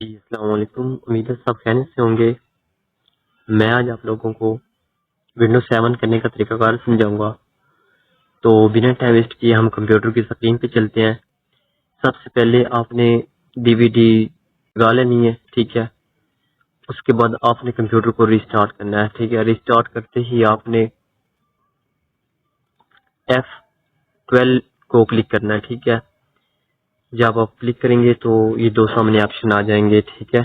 जी, अस्सलाम वालेकुम। उम्मीद है सब खैरियत से होंगे। मैं आज आप लोगों को विंडोज 7 करने का तरीकाकार समझाऊंगा। तो बिना टाइम वेस्ट किए हम कंप्यूटर की स्क्रीन पे चलते हैं। सबसे पहले आपने डीवीडी लगा लेनी है, ठीक है। उसके बाद आपने कंप्यूटर को रिस्टार्ट करना है, ठीक है। रिस्टार्ट करते ही आपने F12 को क्लिक करना है, ठीक है। जब आप क्लिक करेंगे तो ये दो सामने ऑप्शन आ जाएंगे, ठीक है।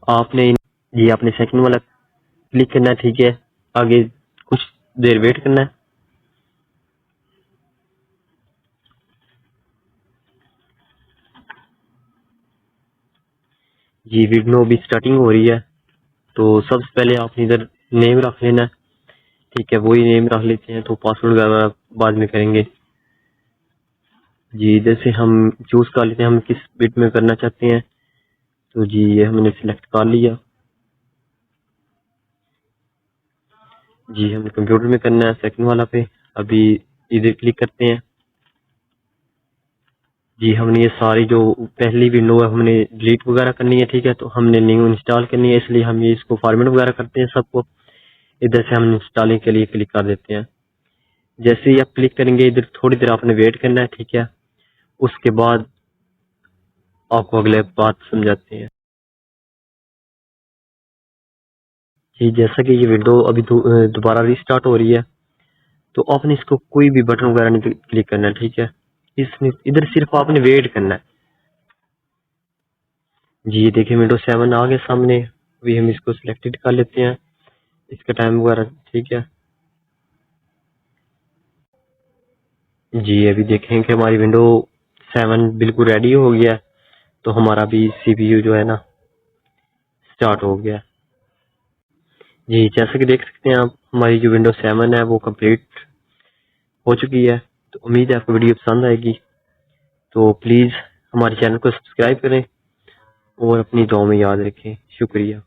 आपने ये आपने सेकंड वाला क्लिक करना है, ठीक है। आगे कुछ देर वेट करना है। जी, वीडियो अभी स्टार्टिंग हो रही है। तो सबसे पहले आपने इधर नेम रख लेना है, ठीक है। वही नेम रख लेते हैं, तो पासवर्ड वगैरह बाद में करेंगे। जी, इधर से हम चूज कर लेते हैं हम किस बिट में करना चाहते हैं। तो जी ये हमने सिलेक्ट कर लिया। जी हमने कंप्यूटर में करना है, सेकंड वाला पे। अभी इधर क्लिक करते हैं। जी हमने ये सारी जो पहली विंडो है हमने डिलीट वगैरह करनी है, ठीक है। तो हमने न्यू इंस्टॉल करनी है, इसलिए हम ये इसको फॉर्मेट वगैरह करते हैं सबको। इधर से हम इंस्टॉलिंग के लिए क्लिक कर देते हैं। जैसे ही आप क्लिक करेंगे इधर थोड़ी देर आपने वेट करना है, ठीक है। उसके बाद आपको अगले बात समझाते हैं। जी जैसा कि ये विंडो अभी दोबारा रिस्टार्ट हो रही है, तो आपने इसको कोई भी बटन वगैरह नहीं क्लिक करना है, ठीक है। इसमें इधर सिर्फ आपने वेट करना है। जी ये देखिए विंडो 7 आ गया सामने। अभी हम इसको सिलेक्टेड कर लेते हैं, इसका टाइम वगैरह, ठीक है। जी अभी देखें कि हमारी विंडो 7 बिल्कुल रेडी हो गया है। तो हमारा भी सीपीयू जो है ना स्टार्ट हो गया है। जी जैसा कि देख सकते हैं आप, हमारी जो विंडो 7 है वो कंप्लीट हो चुकी है। तो उम्मीद है आपको वीडियो पसंद आएगी। तो प्लीज हमारे चैनल को सब्सक्राइब करें और अपनी दुआ में याद रखें। शुक्रिया।